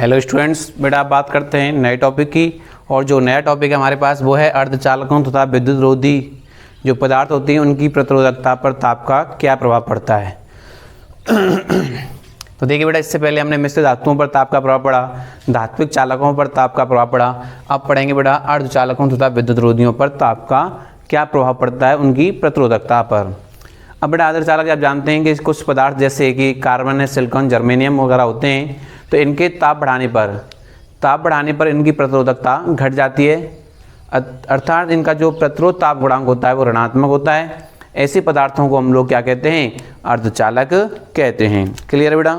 Hello students, बेटा आप बात करते हैं नए टॉपिक की। और जो नया टॉपिक है हमारे पास वो है अर्धचालकों तथा विद्युत रोधी जो पदार्थ होती हैं उनकी प्रतिरोधकता पर ताप का क्या प्रभाव पड़ता है। तो देखिए बेटा, इससे पहले हमने मिश्र धातुओं पर ताप का प्रभाव पढ़ा, धात्विक चालकों पर ताप का प्रभाव पढ़ा। अब पढ़ेंगे बेटा अर्धचालकों तथा विद्युत रोधियों पर ताप का क्या प्रभाव पड़ता है उनकी प्रतिरोधकता पर। अब बेटा अर्धचालक आप जानते हैं कि कुछ पदार्थ जैसे कि कार्बन है, सिलिकॉन, जर्मेनियम वगैरह होते हैं, तो इनके ताप बढ़ाने पर इनकी प्रतिरोधकता घट जाती है, अर्थात इनका जो प्रतिरोध ताप गुणांक होता है वो ऋणात्मक होता है। ऐसे पदार्थों को हम लोग क्या कहते हैं? अर्धचालक कहते हैं। क्लियर है बेटा?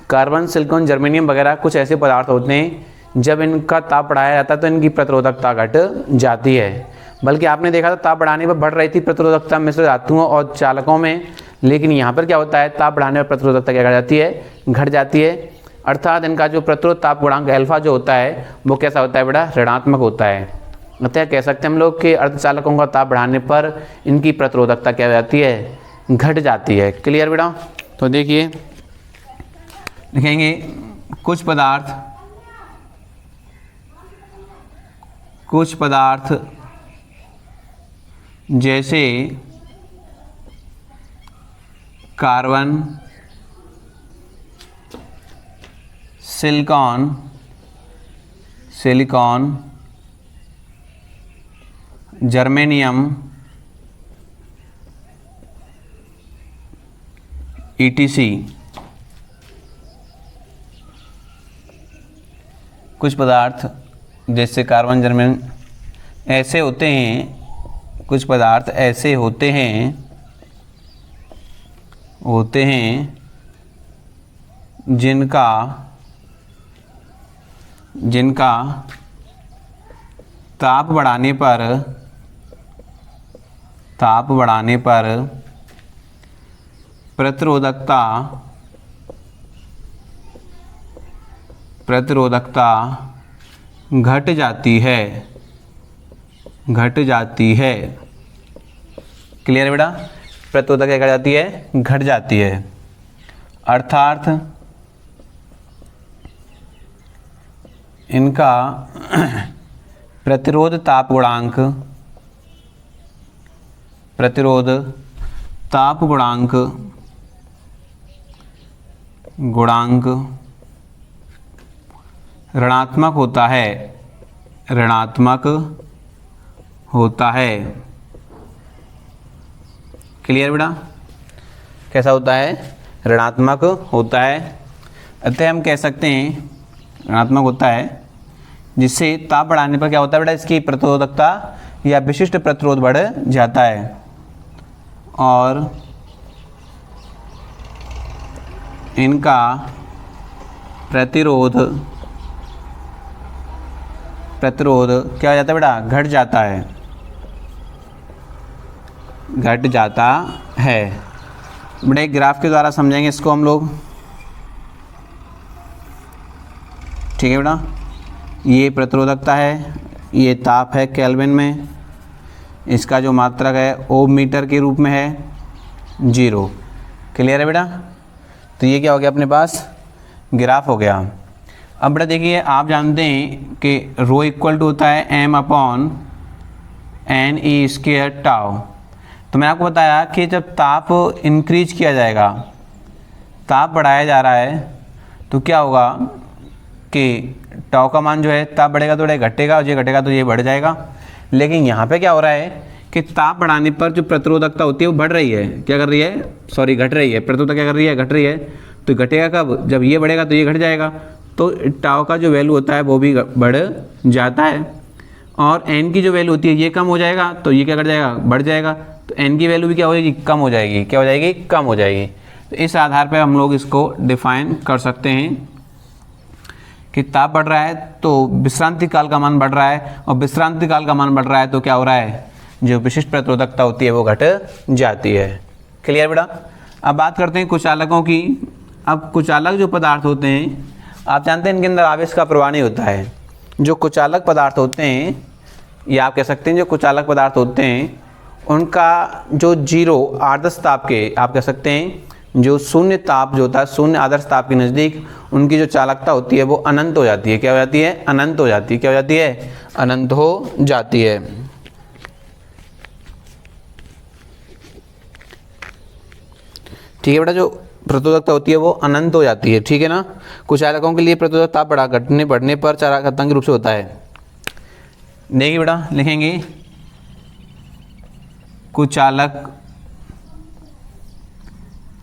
कार्बन, सिलिकॉन, जर्मेनियम वगैरह कुछ ऐसे पदार्थ होते हैं जब इनका ताप बढ़ाया जाता है तो इनकी प्रतिरोधकता घट जाती है। बल्कि आपने देखा था ताप बढ़ाने पर बढ़ रही थी प्रतिरोधकता मिश्र धातुओं और चालकों में, लेकिन यहाँ पर क्या होता है? ताप बढ़ाने पर प्रतिरोधकता क्या कर जाती है? घट जाती है। अर्थात इनका जो प्रतिरोध ताप गुणांक अल्फा जो होता है वो कैसा होता है बेटा? ऋणात्मक होता है। अतः कह सकते हैं हम लोग कि अर्धचालकों का ताप बढ़ाने पर इनकी प्रतिरोधकता क्या हो जाती है? घट जाती है। क्लियर बेटा? तो देखिए लिखेंगे कुछ पदार्थ जैसे कार्बन, सिलिकॉन, जर्मेनियम ETC, कुछ पदार्थ जैसे कार्बन, जर्मेनियम ऐसे होते हैं, कुछ पदार्थ ऐसे होते हैं जिनका ताप बढ़ाने पर प्रतिरोधकता घट जाती है। क्लियर है बेटा? प्रतिरोधकता क्या घट जाती है? घट जाती है। अर्थात इनका प्रतिरोध ताप गुणांक ऋणात्मक होता है। क्लियर बेटा? कैसा होता है? ऋणात्मक होता है। अतः हम कह सकते हैं ऋणात्मक होता है, जिससे ताप बढ़ाने पर क्या होता है बेटा? इसकी प्रतिरोधकता या विशिष्ट प्रतिरोध बढ़ जाता है और इनका प्रतिरोध क्या हो जाता है बेटा? घट जाता है। बेटा एक ग्राफ के द्वारा समझेंगे इसको हम लोग। ठीक है बेटा? ये प्रतिरोधकता है, ये ताप है केल्विन में, इसका जो मात्रक है ओम मीटर के रूप में है 0। क्लियर है बेटा? तो ये क्या हो गया अपने पास? ग्राफ हो गया। अब बेटा देखिए, आप जानते हैं कि रो इक्वल टू होता है m/n/e² टाउ। तो मैं आपको बताया कि जब ताप इंक्रीज किया जाएगा, ताप बढ़ाया जा रहा है, तो क्या होगा कि टाउ का मान जो है ताप बढ़ेगा तो घटेगा, और ये घटेगा तो ये बढ़ जाएगा। लेकिन यहाँ पे क्या हो रहा है कि ताप बढ़ाने पर जो प्रतिरोधकता होती है वो बढ़ रही है, क्या कर रही है? सॉरी, घट रही है। प्रतिरोधकता क्या कर रही है? घट रही है। तो घटेगा कब? जब ये बढ़ेगा तो ये घट जाएगा, तो टाउ का जो वैल्यू होता है वो भी बढ़ जाता है। और n की जो वैल्यू होती है ये कम हो जाएगा, तो ये क्या कर जाएगा? बढ़ जाएगा। तो n की वैल्यू भी क्या हो जाएगी? कम हो जाएगी। क्या हो जाएगी? कम हो जाएगी। तो इस आधार पर हम लोग इसको डिफाइन कर सकते हैं कि ताप बढ़ रहा है तो विश्रांति काल का मान बढ़ रहा है, और विश्रांति काल का मान बढ़ रहा है तो क्या हो रहा है? जो विशिष्ट प्रतिरोधकता होती है वो घट जाती है। क्लियर बेटा? अब बात करते हैं कुचालकों की। अब कुचालक जो पदार्थ होते हैं, आप जानते हैं इनके अंदर आवेश का प्रवाह नहीं होता है। जो कुचालक पदार्थ होते हैं, या आप कह सकते हैं जो कुचालक पदार्थ होते हैं, उनका जो जीरो आदर्श ताप के, आप कह सकते हैं जो शून्य ताप जो होता है, शून्य आदर्श ताप के नज़दीक उनकी जो चालकता होती है वो अनंत हो जाती है। क्या हो जाती है? अनंत हो जाती है। क्या हो जाती है? अनंत हो जाती है। ठीक है बेटा, जो प्रतिरोधकता होती है वो अनंत हो जाती है। ठीक है ना। कुचालकों के लिए प्रतिरोधक ताप घटने बढ़ने पर चालकता रूप से होता है। देखिए बेटा, लिखेंगे कुचालक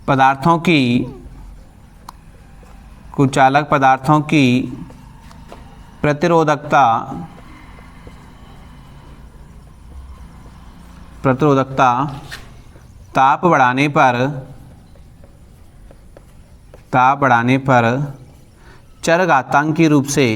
पदार्थों की प्रतिरोधकता ताप बढ़ाने पर चरघातांकी रूप से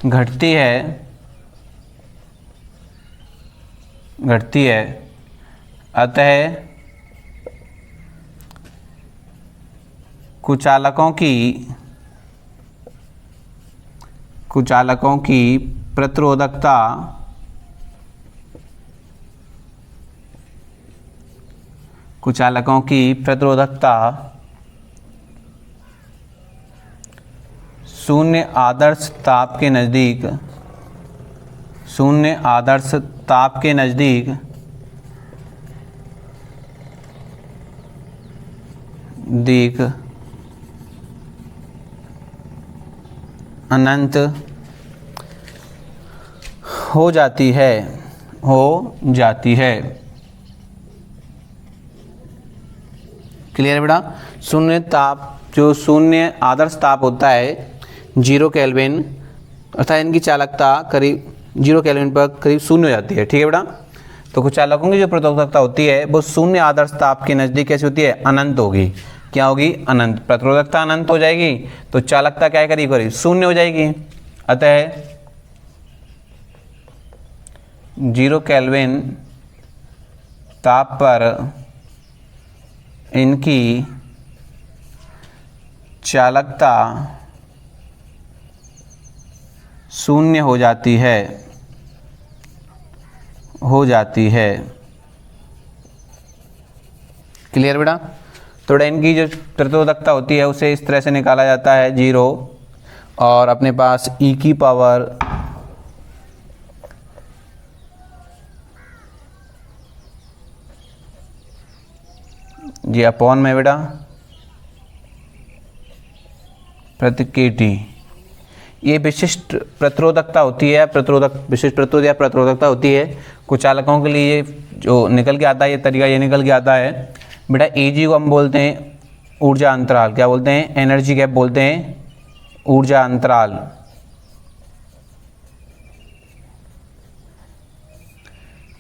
घटती है। अतः कुचालकों की प्रतिरोधकता शून्य आदर्श ताप के नज़दीक अनंत हो जाती है। क्लियर है बेटा। शून्य ताप, जो शून्य आदर्श ताप होता है 0 केल्विन, अर्थात इनकी चालकता करीब 0 केल्विन पर करीब शून्य हो जाती है। ठीक है बेटा। तो कुछ चालकों की जो प्रतिरोधकता होती है वो शून्य आदर्श ताप के नज़दीक कैसी होती है? अनंत होगी। क्या होगी? अनंत। प्रतिरोधकता अनंत हो जाएगी तो चालकता क्या करीब शून्य हो जाएगी। अतः 0 केल्विन ताप पर इनकी चालकता शून्य हो जाती है। क्लियर बेटा। तो इनकी जो प्रतिरोधकता होती है उसे इस तरह से निकाला जाता है 0 और अपने पास e की पावर जी अपॉन में बेटा प्रति kT। ये विशिष्ट प्रतिरोधकता होती है, विशिष्ट प्रतिरोध या प्रतिरोधकता होती है। कुछ चालकों के लिए जो निकल के आता है, ये तरीका ये निकल के आता है बेटा। Eg को हम बोलते हैं ऊर्जा अंतराल। क्या बोलते हैं? एनर्जी गैप बोलते हैं, ऊर्जा अंतराल।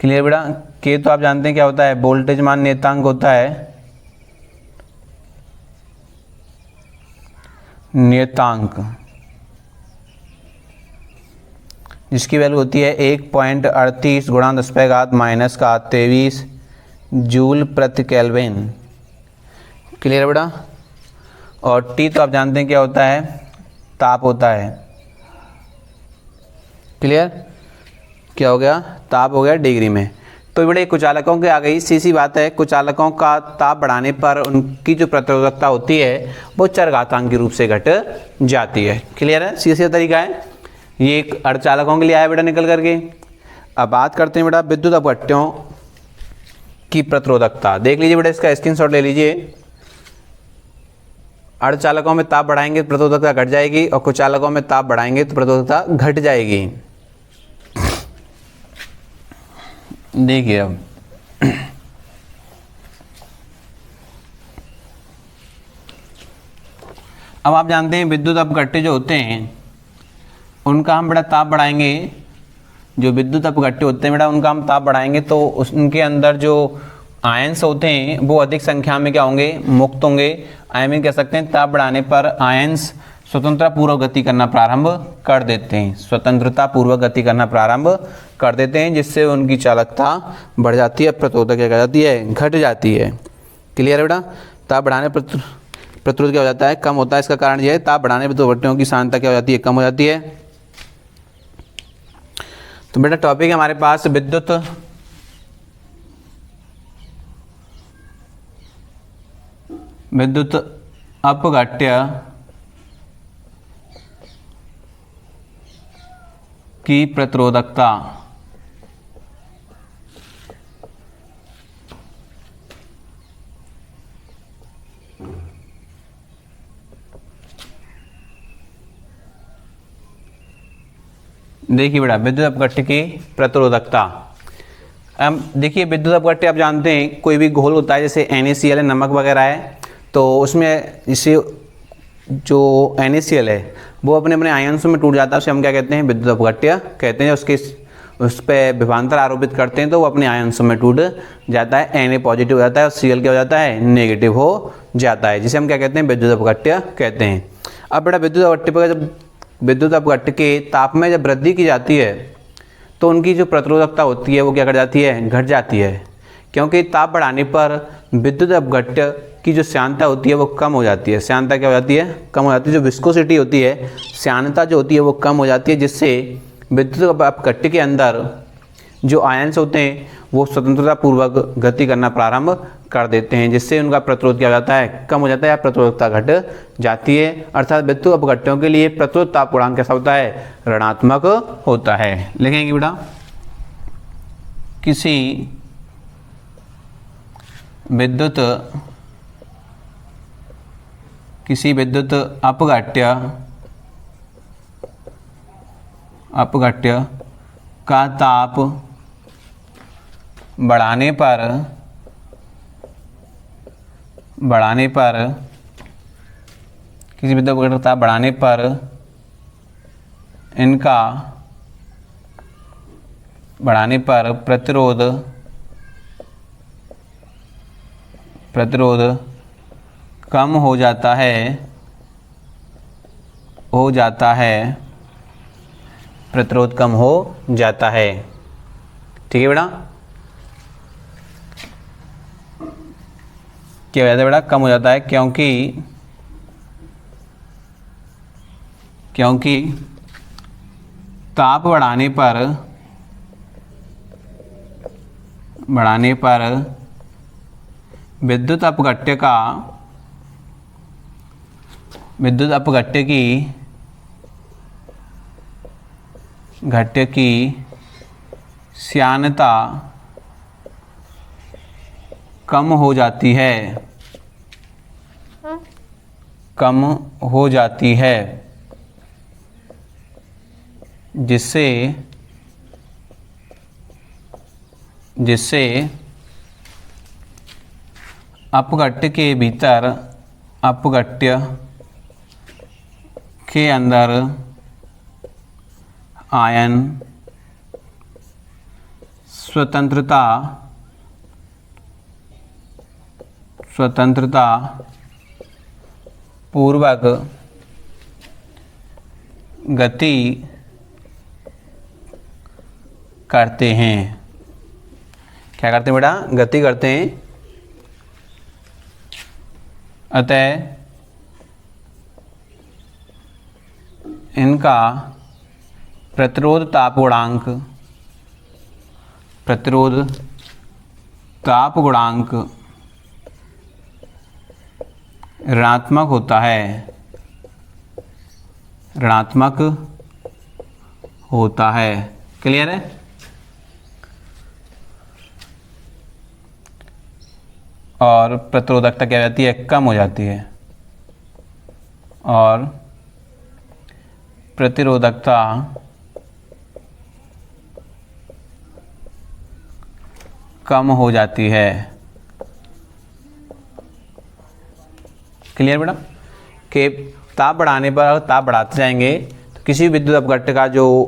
क्लियर बेटा। के तो आप जानते हैं क्या होता है? वोल्टेज मान नियतांक होता है, नियतांक, जिसकी वैल्यू होती है 1.38 गुणा 10⁻⁻⁻23 जूल प्रति केल्विन। क्लियर बेटा। और टी तो आप जानते हैं क्या होता है? ताप होता है। क्लियर। क्या हो गया? ताप हो गया डिग्री में। तो बड़े कुचालकों के आ गई सी बात है। कुचालकों का ताप बढ़ाने पर उनकी जो प्रतिरोधकता होती है वो चरघातांकी रूप से घट जाती है। क्लियर है? सीधा तरीका है। ये एक अर्धचालकों के लिए आया बेटा निकल करके। अब बात करते हैं बेटा विद्युत अपघट्यों की प्रतिरोधकता। देख लीजिए बेटा, इसका स्क्रीनशॉट ले लीजिए। अर्धचालकों में ताप बढ़ाएंगे तो प्रतिरोधकता घट जाएगी और कुचालकों में ताप बढ़ाएंगे तो प्रतिरोधकता घट जाएगी। देखिए अब आप जानते हैं विद्युत अपघट्य जो होते हैं उनका हम बड़ा ताप बढ़ाएंगे। जो विद्युत अपघट्य होते हैं बेटा उनका हम ताप बढ़ाएंगे तो उनके अंदर जो आयंस होते हैं वो अधिक संख्या में क्या होंगे? मुक्त होंगे। आई मीन कह सकते हैं ताप बढ़ाने पर आयंस स्वतंत्रता पूर्वक गति करना प्रारंभ कर देते हैं, स्वतंत्रता पूर्वक गति करना प्रारंभ कर देते हैं, जिससे उनकी चालकता बढ़ जाती है, प्रतिरोधकता क्या जाती है? घट जाती है। क्लियर है बेटा। ताप बढ़ाने प्रतिरोध क्या हो जाता है? कम होता है। इसका कारण यह है ताप बढ़ाने पर अपघट्यों की सांद्रता क्या हो जाती है? कम हो जाती है। तो बेटा टॉपिक है हमारे पास विद्युत अपघट्य की प्रतिरोधकता। देखिए बेटा विद्युत अपघट्य की प्रतिरोधकता। अब देखिए विद्युत अपघट्य आप जानते हैं कोई भी घोल होता है जैसे NaCl है, नमक वगैरह है, तो उसमें इसे जो NaCl है वो अपने अपने आयंसों में टूट जाता है, उसे हम क्या कहते हैं, विद्युत अपघट्य कहते हैं। उस पर विभवांतर आरोपित करते हैं तो वो अपने आयंसों में टूट जाता है, Na पॉजिटिव हो जाता है और Cl क्या हो जाता है, नेगेटिव हो जाता है, जिसे हम क्या कहते हैं, विद्युत अपघट्य कहते हैं। अब बेटा विद्युत अपघट्य पर जब विद्युत अपघट्य के ताप में जब वृद्धि की जाती है तो उनकी जो प्रतिरोधकता होती है वो क्या कर जाती है, घट जाती है, क्योंकि ताप बढ़ाने पर विद्युत अपघट्य की जो श्यानता होती है वो कम हो जाती है। श्यानता क्या हो जाती है, कम हो जाती है। जो विस्कोसिटी होती है, श्यानता जो होती है वो कम हो जाती है, जिससे विद्युत अपघट्य के अंदर जो आयंस होते हैं वो स्वतंत्रता पूर्वक गति करना प्रारंभ कर देते हैं, जिससे उनका प्रतिरोध क्या हो जाता है, कम हो जाता है या प्रतिरोधकता घट जाती है। अर्थात विद्युत अपघट्यों के लिए प्रतिरोध ताप गुणांक कैसा होता है, ऋणात्मक होता है। लिखेंगे बेटा किसी विद्युत अपघट्य का ताप बढ़ाने पर किसी विद्युत अपघट्य का ताप बढ़ाने पर इनका प्रतिरोध कम हो जाता है, प्रतिरोध कम हो जाता है। ठीक है बेटा, क्या हो जाता है बेटा, कम हो जाता है, क्योंकि ताप बढ़ाने पर विद्युत अपघट्य की श्यानता कम हो जाती है, जिससे अपघट्य के अंदर आयन स्वतंत्रता पूर्वक गति करते हैं। क्या करते हैं बेटा, गति करते हैं। अतः इनका प्रतिरोध ताप गुणांक ऋणात्मक होता है। क्लियर है? और प्रतिरोधकता क्या हो जाती है, कम हो जाती है, और प्रतिरोधकता कम हो जाती है। क्लियर बेटा, कि ताप बढ़ाने पर अगर ताप बढ़ाते जाएंगे तो किसी विद्युत अपघट्य का जो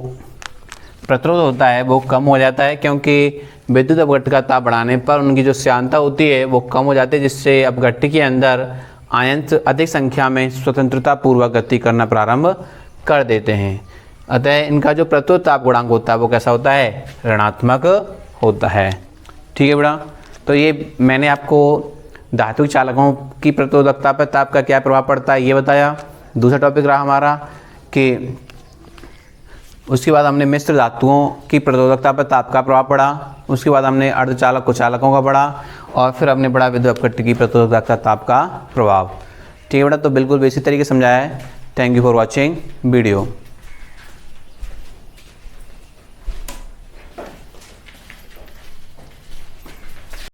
प्रतिरोध होता है वो कम हो जाता है, क्योंकि विद्युत अपघट्य का ताप बढ़ाने पर उनकी जो श्यानता होती है वो कम हो जाती है, जिससे अपघट्य के अंदर आयन अधिक संख्या में स्वतंत्रता पूर्वक गति करना प्रारंभ कर देते हैं। अतः इनका जो प्रतिरोध ताप गुणांक होता है वो कैसा होता है, ऋणात्मक होता है। ठीक है बेटा, तो ये मैंने आपको धात्विक चालकों की प्रतिरोधकता पर ताप का क्या प्रभाव पड़ता है ये बताया। दूसरा टॉपिक रहा हमारा कि उसके बाद हमने मिश्र धातुओं की प्रतिरोधकता पर ताप का प्रभाव पढ़ा। उसके बाद हमने अर्धचालक कुचालकों का पढ़ा और फिर हमने पढ़ा विद्युत अपकृत्य की प्रतिरोधकता ताप का प्रभाव। ठीक है बेटा, तो बिल्कुल बेसिक तरीके से समझाया है। Thank you for watching video.